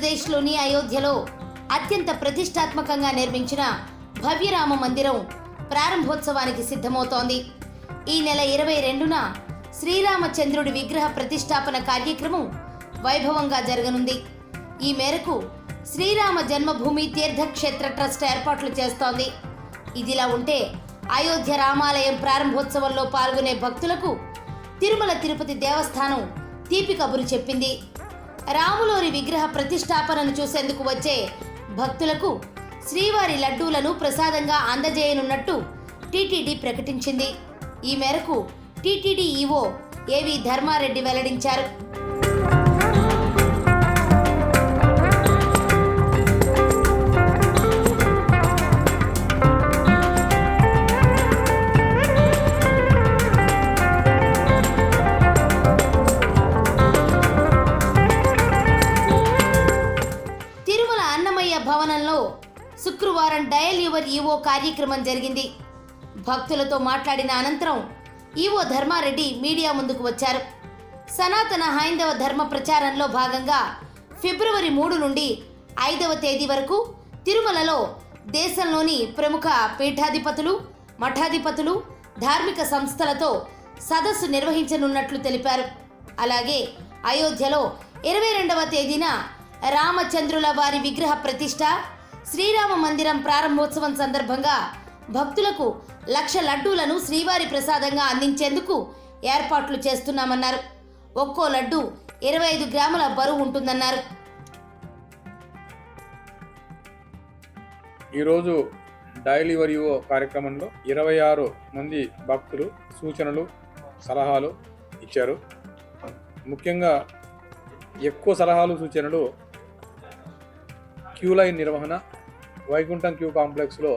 ఆంధ్రప్రదేశ్లోని అయోధ్యలో అత్యంత ప్రతిష్టాత్మకంగా నిర్మించిన భవ్యరామ మందిరం ప్రారంభోత్సవానికి సిద్ధమవుతోంది. ఈ నెల 22న శ్రీరామచంద్రుడి విగ్రహ ప్రతిష్టాపన కార్యక్రమం వైభవంగా జరగనుంది. ఈ మేరకు శ్రీరామ జన్మభూమి తీర్థక్షేత్ర ట్రస్ట్ ఏర్పాట్లు చేస్తోంది. ఇదిలా ఉంటే అయోధ్య రామాలయం ప్రారంభోత్సవంలో పాల్గొనే భక్తులకు తిరుమల తిరుపతి దేవస్థానం తీపి కబురు చెప్పింది. రాములోరి విగ్రహ ప్రతిష్టాపనను చూసేందుకు వచ్చే భక్తులకు శ్రీవారి లడ్డూలను ప్రసాదంగా అందజేయనున్నట్టు టీటీడీ ప్రకటించింది. ఈ మేరకు టీటీడీ ఈవో ఏవి ధర్మారెడ్డి వెల్లడించారు. తిరుమల అన్నమయ్య భవనంలో శుక్రవారం డయల్ యువర్ ఈవో కార్యక్రమం జరిగింది. భక్తులతో మాట్లాడిన అనంతరం ఈవో ధర్మారెడ్డి మీడియా ముందుకు వచ్చారు. సనాతన హైందవ ధర్మ ప్రచారంలో భాగంగా ఫిబ్రవరి 3 నుండి 5వ తేదీ వరకు తిరుమలలో దేశంలోని ప్రముఖ పీఠాధిపతులు, మఠాధిపతులు, ధార్మిక సంస్థలతో సదస్సు నిర్వహించనున్నట్లు తెలిపారు. అలాగే అయోధ్యలో 22వ తేదీన రామచంద్రుల వారి విగ్రహ ప్రతిష్ఠ, శ్రీరామ మందిరం ప్రారంభోత్సవం సందర్భంగా భక్తులకు 1,00,000 లడ్డూలను శ్రీవారి ప్రసాదంగా అందించేందుకు ఏర్పాట్లు చేస్తున్నామన్నారు. ఒక్కో లడ్డు 25 గ్రాముల బరువు ఉంటుందన్నారు. ఈరోజు డయల్ యువర్ ఈవో కార్యక్రమంలో 26 మంది భక్తులు సూచనలు, సలహాలు ఇచ్చారు. ముఖ్యంగా ఎక్కువ సలహాలు, సూచనలు క్యూ లైన్ నిర్వహణ, వైకుంఠం క్యూ కాంప్లెక్స్లో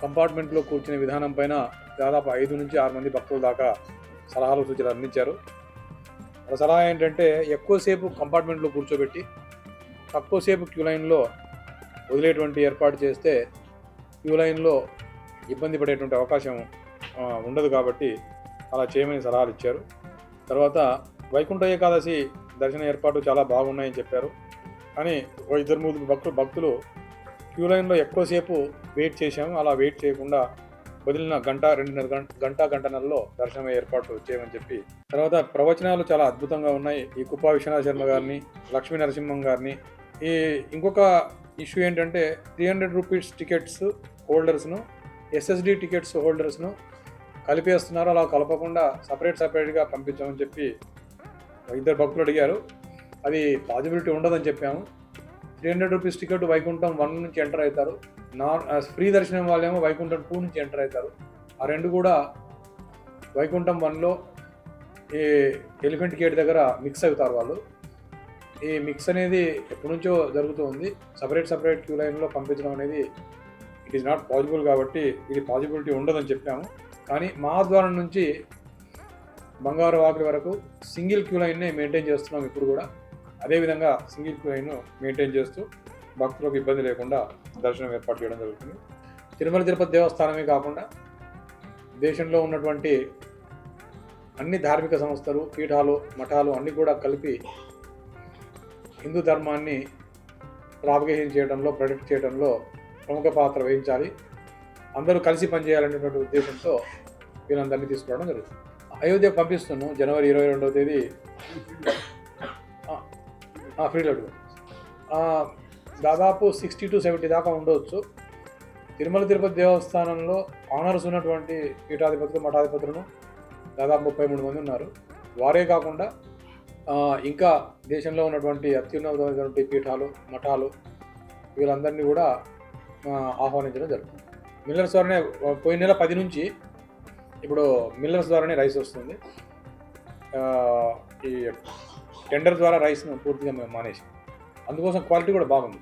కంపార్ట్మెంట్లో కూర్చునే విధానం పైన దాదాపు 5 నుంచి 6 మంది భక్తుల దాకా సలహాలు, సూచనలు అందించారు. సలహా ఏంటంటే ఎక్కువసేపు కంపార్ట్మెంట్లో కూర్చోబెట్టి తక్కువసేపు క్యూ లైన్లో వదిలేటువంటి ఏర్పాటు చేస్తే క్యూ లైన్లో ఇబ్బంది పడేటువంటి అవకాశం ఉండదు, కాబట్టి అలా చేయమని సలహాలు ఇచ్చారు. తర్వాత వైకుంఠ ఏకాదశి దర్శన ఏర్పాటు చాలా బాగున్నాయని చెప్పారు. కానీ 2-3 భక్తులు క్యూ లైన్లో ఎక్కువసేపు వెయిట్ చేశాము. అలా వెయిట్ చేయకుండా వదిలిన గంటన్నరలో దర్శనం ఏర్పాటు చేయమని చెప్పి, తర్వాత ప్రవచనాలు చాలా అద్భుతంగా ఉన్నాయి. ఈ కుప్పా విశ్వనాథ శర్మ గారిని, లక్ష్మీ నరసింహం గారిని. ఈ ఇంకొక ఇష్యూ ఏంటంటే 300 రూపీస్ టికెట్స్ హోల్డర్స్ను, ఎస్ఎస్డి టికెట్స్ హోల్డర్స్ను కలిపేస్తున్నారు. అలా కలపకుండా సపరేట్గా పంపించామని చెప్పి 2 భక్తులు అడిగారు. అది పాజిబిలిటీ ఉండదని చెప్పాము. 300 రూపీస్ టికెట్ వైకుంఠం 1 నుంచి ఎంటర్ అవుతారు. ఫ్రీ దర్శనం వాళ్ళేమో వైకుంఠం 2 నుంచి ఎంటర్ అవుతారు. ఆ రెండు కూడా వైకుంఠం 1లో ఈ ఎలిఫెంట్ గేట్ దగ్గర మిక్స్ అవుతారు వాళ్ళు. ఈ మిక్స్ అనేది ఎప్పటి నుంచో జరుగుతూ ఉంది. సపరేట్ క్యూ లైన్లో పంపించడం అనేది ఇట్ ఈస్ నాట్ పాసిబుల్, కాబట్టి ఇది పాసిబిలిటీ ఉండదని చెప్పాము. కానీ మా ద్వారం నుంచి బంగారు వాకిలి వరకు సింగిల్ క్యూ లైన్నే మెయింటైన్ చేస్తున్నాం. ఇప్పుడు కూడా అదేవిధంగా సింగిల్ క్యూ లైన్ మెయింటైన్ చేస్తూ భక్తులకు ఇబ్బంది లేకుండా దర్శనం ఏర్పాటు చేయడం జరుగుతుంది. తిరుమల తిరుపతి దేవస్థానమే కాకుండా దేశంలో ఉన్నటువంటి అన్ని ధార్మిక సంస్థలు, పీఠాలు, మఠాలు అన్నీ కూడా కలిపి హిందూ ధర్మాన్ని ప్రాపగేషన్ చేయడంలో, ప్రొటెక్ట్ చేయడంలో ప్రముఖ పాత్ర వహించాలి. అందరూ కలిసి పనిచేయాలనేటువంటి ఉద్దేశంతో వీళ్ళందరినీ తీసుకోవడం జరుగుతుంది. అయోధ్యకు పంపిస్తున్నాం. జనవరి 22వ తేదీ ఫ్రీ లడ్డు దాదాపు 60 to 70 దాకా ఉండవచ్చు. తిరుమల తిరుపతి దేవస్థానంలో ఆనర్స్ ఉన్నటువంటి పీఠాధిపతులు, మఠాధిపతులను దాదాపు 33 మంది ఉన్నారు. వారే కాకుండా ఇంకా దేశంలో ఉన్నటువంటి అత్యున్నతమైనటువంటి పీఠాలు, మఠాలు వీళ్ళందరినీ కూడా ఆహ్వానించడం జరుగుతుంది. మిల్లర్స్ ద్వారానే పోయిన నెల 10 నుంచి ఇప్పుడు మిల్లర్స్ ద్వారానే రైస్ వస్తుంది. ఈ టెండర్ ద్వారా రైస్ను పూర్తిగా మేము మానేసి, అందుకోసం క్వాలిటీ కూడా బాగుంది.